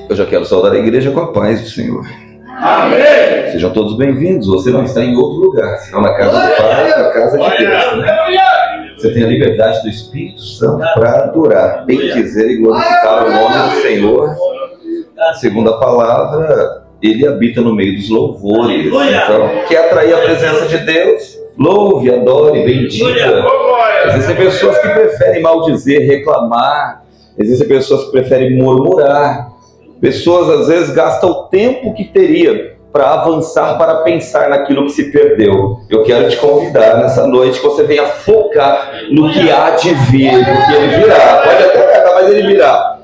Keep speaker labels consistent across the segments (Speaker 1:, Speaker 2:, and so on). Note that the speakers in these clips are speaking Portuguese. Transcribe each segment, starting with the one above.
Speaker 1: Eu já quero saudar a igreja com a paz do Senhor.
Speaker 2: Amém!
Speaker 1: Sejam todos bem-vindos. Você não está em outro lugar, senão na casa do Pai, na casa de Deus. Né? Você tem a liberdade do Espírito Santo para adorar, bem dizer e glorificar o nome do Senhor. Segundo a palavra, Ele habita no meio dos louvores. Então, quer atrair a presença de Deus? Louve, adore, bendiga. Existem pessoas que preferem maldizer, reclamar. Existem pessoas que preferem murmurar. Pessoas às vezes gastam o tempo que teria para avançar, para pensar naquilo que se perdeu. Eu quero te convidar nessa noite que você venha focar no que há de vir, porque ele virá. Pode até tardar, mas ele virá.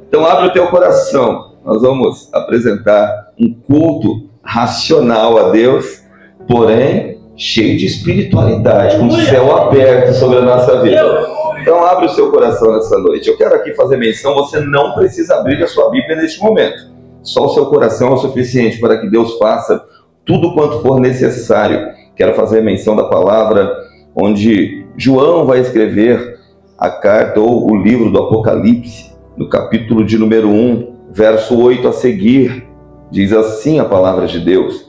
Speaker 1: Então abre o teu coração. Nós vamos apresentar um culto racional a Deus, porém cheio de espiritualidade, com o céu aberto sobre a nossa vida. Então abre o seu coração nessa noite. Eu quero aqui fazer menção, você não precisa abrir a sua Bíblia neste momento. Só o seu coração é o suficiente para que Deus faça tudo quanto for necessário. Quero fazer menção da palavra onde João vai escrever a carta ou o livro do Apocalipse, no capítulo de número 1, verso 8 a seguir. Diz assim a palavra de Deus: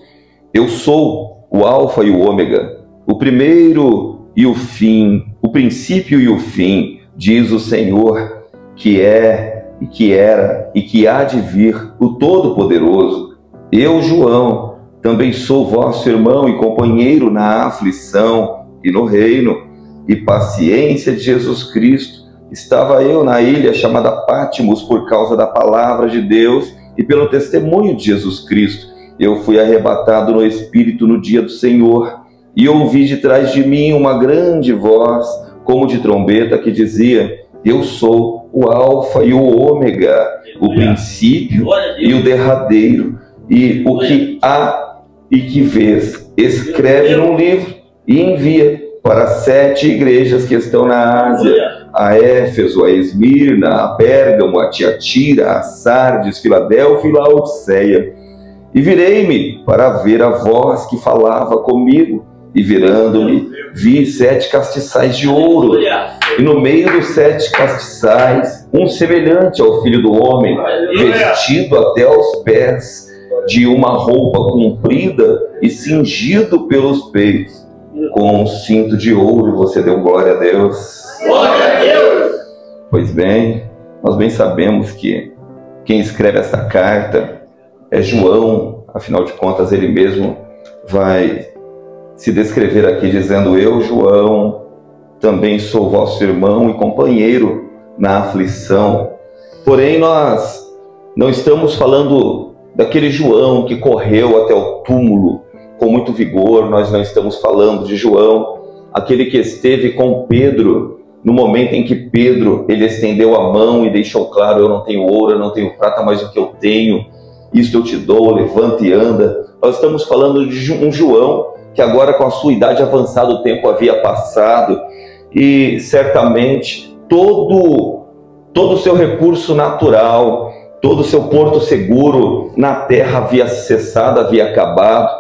Speaker 1: Eu sou o Alfa e o Ômega, o primeiro e o fim, o princípio e o fim, diz o Senhor, que é, e que era, e que há de vir, o Todo-Poderoso. Eu, João, também sou vosso irmão e companheiro na aflição e no reino e paciência de Jesus Cristo. Estava eu na ilha chamada Patmos por causa da palavra de Deus e pelo testemunho de Jesus Cristo. Eu fui arrebatado no Espírito no dia do Senhor. E ouvi de trás de mim uma grande voz, como de trombeta, que dizia: Eu sou o Alfa e o Ômega, o princípio e o derradeiro, e o que há e que vês. Escreve num livro e envia para 7 igrejas que estão na Ásia: a Éfeso, a Esmirna, a Pérgamo, a Tiatira, a Sardes, Filadélfia e Laodiceia. E virei-me para ver a voz que falava comigo. E virando-me, vi 7 castiçais de ouro, e no meio dos 7 castiçais, um semelhante ao Filho do Homem, vestido até aos pés de uma roupa comprida e cingido pelos peitos, com um cinto de ouro. E você deu glória a Deus.
Speaker 2: Glória a Deus!
Speaker 1: Pois bem, nós bem sabemos que quem escreve essa carta é João. Afinal de contas, ele mesmo vai se descrever aqui dizendo: Eu, João, também sou vosso irmão e companheiro na aflição. Porém, nós não estamos falando daquele João que correu até o túmulo com muito vigor. Nós não estamos falando de João, aquele que esteve com Pedro no momento em que Pedro ele estendeu a mão e deixou claro: Eu não tenho ouro, eu não tenho prata, mas o que eu tenho, isto eu te dou, levanta e anda. Nós estamos falando de um João que agora, com a sua idade avançada, o tempo havia passado e certamente todo o seu recurso natural, todo o seu porto seguro na terra havia cessado, havia acabado.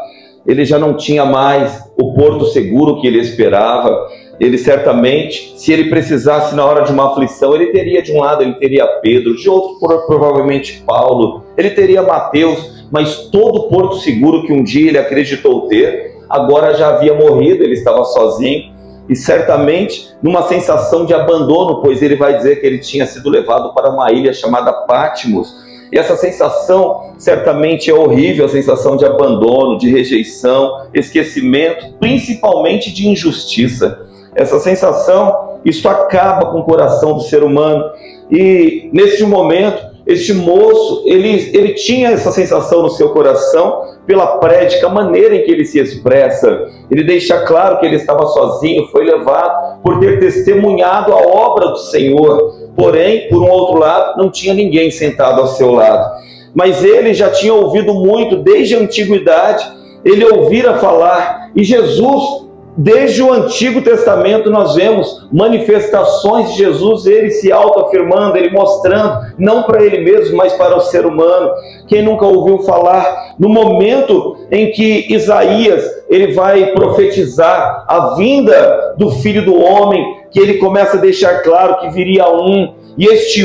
Speaker 1: Ele já não tinha mais o porto seguro que ele esperava. Ele certamente, se ele precisasse na hora de uma aflição, ele teria de um lado, ele teria Pedro, de outro provavelmente Paulo, ele teria Mateus, mas todo o porto seguro que um dia ele acreditou ter, agora já havia morrido. Ele estava sozinho e certamente numa sensação de abandono, pois ele vai dizer que ele tinha sido levado para uma ilha chamada Patmos. E essa sensação certamente é horrível, a sensação de abandono, de rejeição, esquecimento, principalmente de injustiça. Essa sensação, isso acaba com o coração do ser humano. E neste momento, este moço, ele tinha essa sensação no seu coração pela prédica, a maneira em que ele se expressa. Ele deixa claro que ele estava sozinho, foi levado por ter testemunhado a obra do Senhor. Porém, por um outro lado, não tinha ninguém sentado ao seu lado. Mas ele já tinha ouvido muito, desde a antiguidade, ele ouvira falar. E Jesus, desde o Antigo Testamento, nós vemos manifestações de Jesus, ele se autoafirmando, ele mostrando, não para ele mesmo, mas para o ser humano. Quem nunca ouviu falar? No momento em que Isaías ele vai profetizar a vinda do Filho do Homem, que ele começa a deixar claro que viria um E este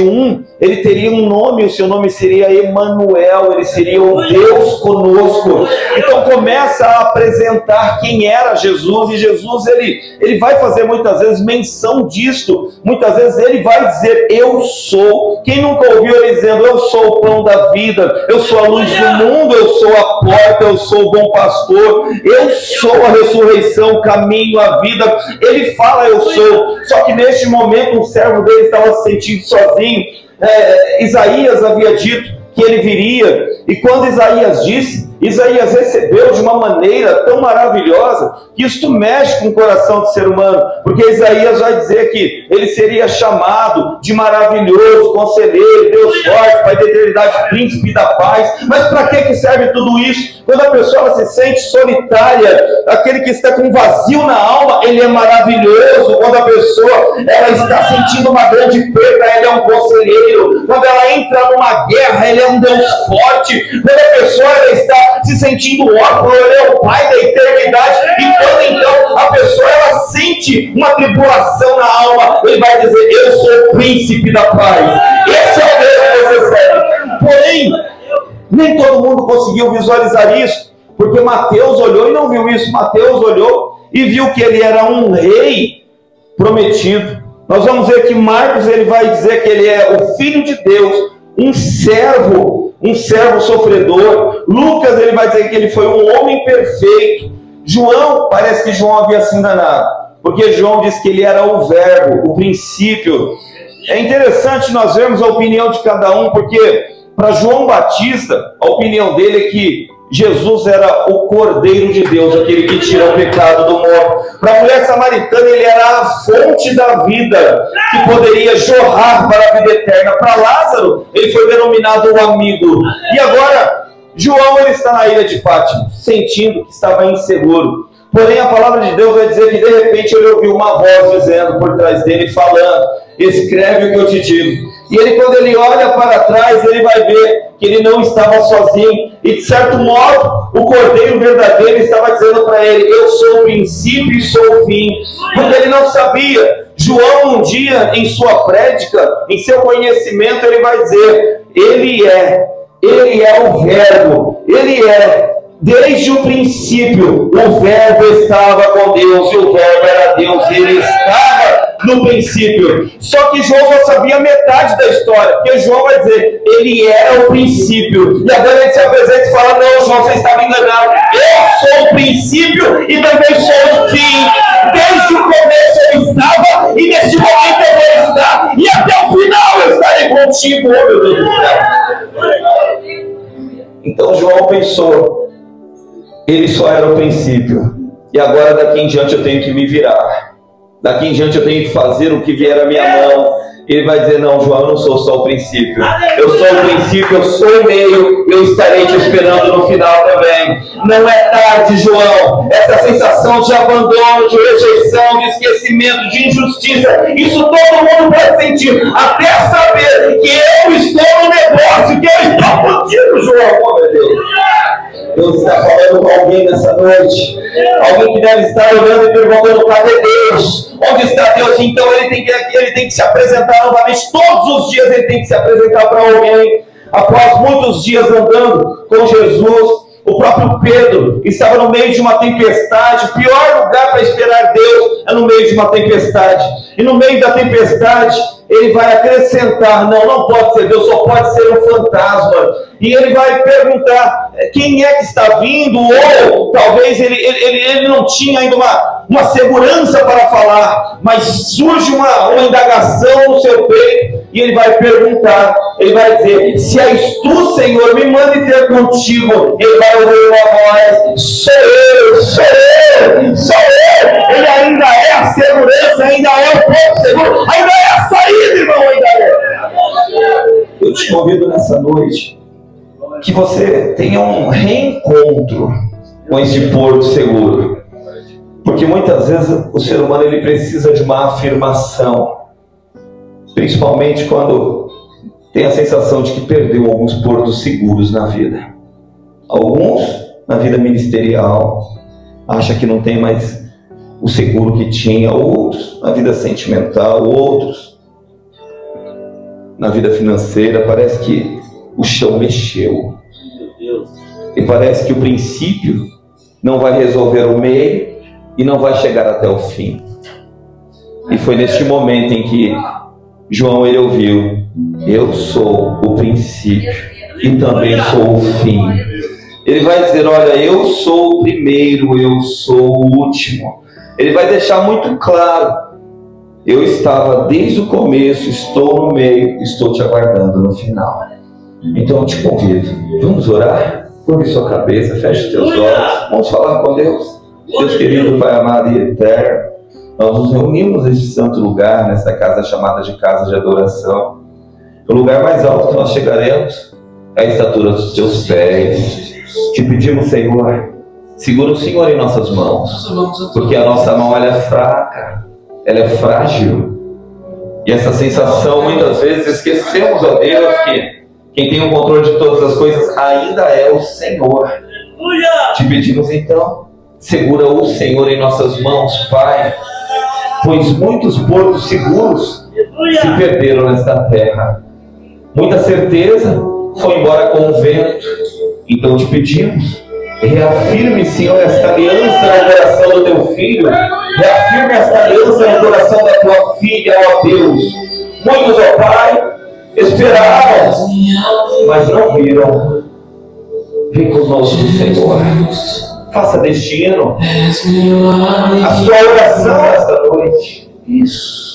Speaker 1: ele teria um nome, o seu nome seria Emanuel, ele seria o Deus conosco. Então começa a apresentar quem era Jesus, e Jesus ele vai fazer muitas vezes menção disto. Muitas vezes ele vai dizer: eu sou. Quem nunca ouviu ele dizendo: eu sou o pão da vida, eu sou a luz do mundo, eu sou a porta, eu sou o bom pastor, eu sou a ressurreição, o caminho, a vida. Ele fala: eu sou. Só que neste momento um servo dele estava se sentindo sozinho. Isaías havia dito que ele viria, e quando Isaías disse, Isaías recebeu de uma maneira tão maravilhosa que isto mexe com o coração do ser humano, porque Isaías vai dizer que ele seria chamado de maravilhoso, conselheiro, Deus forte, Pai da eternidade, príncipe da paz. Mas para que serve tudo isso? Quando a pessoa se sente solitária, aquele que está com vazio na alma, ele é maravilhoso. Quando a pessoa ela está sentindo uma grande perda, ele é um conselheiro. Quando ela entra numa guerra, ele é um Deus forte. Quando a pessoa ela está se sentindo órfão, ele é o Pai da eternidade. E quando então a pessoa ela sente uma tribulação na alma, ele vai dizer: eu sou o príncipe da paz. Esse é o Deus que você serve. Porém, nem todo mundo conseguiu visualizar isso, porque Mateus olhou e não viu isso. Mateus olhou e viu que ele era um rei prometido. Nós vamos ver que Marcos ele vai dizer que ele é o Filho de Deus, um servo sofredor. Lucas ele vai dizer que ele foi um homem perfeito. João, parece que João havia se enganado, porque João diz que ele era o verbo, o princípio. É interessante nós vermos a opinião de cada um, porque para João Batista, a opinião dele é que Jesus era o Cordeiro de Deus, aquele que tira o pecado do mundo. Para a mulher samaritana, ele era a fonte da vida, que poderia jorrar para a vida eterna. Para Lázaro, ele foi denominado o amigo. E agora, João ele está na ilha de Pátmos, sentindo que estava inseguro. Porém, a palavra de Deus vai dizer que de repente ele ouviu uma voz dizendo por trás dele, falando: escreve o que eu te digo. E ele, quando ele olha para trás, ele vai ver que ele não estava sozinho. E de certo modo, o Cordeiro verdadeiro estava dizendo para ele: eu sou o princípio e sou o fim. Quando ele não sabia, João um dia em sua prédica, em seu conhecimento, ele vai dizer: ele é o verbo, ele é. Desde o princípio, o verbo estava com Deus, e o verbo era Deus, ele estava no princípio. Só que João só sabia metade da história, porque João vai dizer: ele era o princípio. E agora ele se apresenta e fala: não, João, você está me enganando. Eu sou o princípio e também sou o fim. Desde o começo eu estava, e neste momento eu vou estar, e até o final eu estarei contigo, oh meu Deus do céu. Então João pensou: ele só era o princípio, e agora daqui em diante eu tenho que me virar, daqui em diante eu tenho que fazer o que vier à minha mão. Ele vai dizer: não, João, eu não sou só o princípio, eu sou o princípio, eu sou o meio, eu estarei te esperando no final também. Não é tarde, João. Essa sensação de abandono, de rejeição, de esquecimento, de injustiça, isso todo mundo pode sentir, até saber que eu estou no negócio, que eu estou contigo, João. Oh, meu Deus, Deus está falando com alguém nessa noite. Alguém que deve estar olhando e perguntando: cadê Deus? Onde está Deus? Então ele tem que se apresentar novamente. Todos os dias ele tem que se apresentar para alguém. Após muitos dias andando com Jesus, o próprio Pedro estava no meio de uma tempestade. O pior lugar para esperar Deus é no meio de uma tempestade. E no meio da tempestade, ele vai acrescentar: não pode ser Deus, só pode ser um fantasma. E ele vai perguntar: quem é que está vindo? Ou talvez ele não tinha ainda uma segurança para falar, mas surge uma indagação no seu peito, e ele vai perguntar, ele vai dizer: se és tu, Senhor, me mande ter contigo. Ele vai ouvir uma voz: sou eu. Ele ainda é a segurança, ainda é o ponto seguro, ainda é a saída, irmão, ainda é. Eu te convido nessa noite que você tenha um reencontro com esse porto seguro, porque muitas vezes o ser humano ele precisa de uma afirmação, principalmente quando tem a sensação de que perdeu alguns portos seguros na vida. Alguns na vida ministerial, acha que não tem mais o seguro que tinha. Outros na vida sentimental, outros na vida financeira, parece que o chão mexeu. E parece que o princípio não vai resolver o meio e não vai chegar até o fim. E foi neste momento em que João, ele ouviu: eu sou o princípio e também sou o fim. Ele vai dizer: olha, eu sou o primeiro, eu sou o último. Ele vai deixar muito claro: eu estava desde o começo, estou no meio, estou te aguardando no final. Então eu te convido, vamos orar? Curve sua cabeça, feche teus olhos, vamos falar com Deus. Deus querido, Pai amado e eterno, nós nos reunimos neste santo lugar, nessa casa chamada de casa de adoração. O lugar mais alto que nós chegaremos é a estatura dos teus pés. Te pedimos, Senhor, segura o Senhor em nossas mãos, porque a nossa mão ela é fraca, ela é frágil. E essa sensação, muitas vezes, esquecemos, ó Deus, que quem tem o controle de todas as coisas ainda é o Senhor. Te pedimos então, segura o Senhor em nossas mãos, Pai, pois muitos portos seguros se perderam nesta terra. Muita certeza foi embora com o vento. Então te pedimos, reafirme, Senhor, esta aliança no coração do teu filho. Reafirme esta aliança no coração da tua filha, ó Deus. Muitos, ó Pai, esperavam, mas não viram. Vem conosco, Senhor. Faça destino a sua oração esta noite. Isso.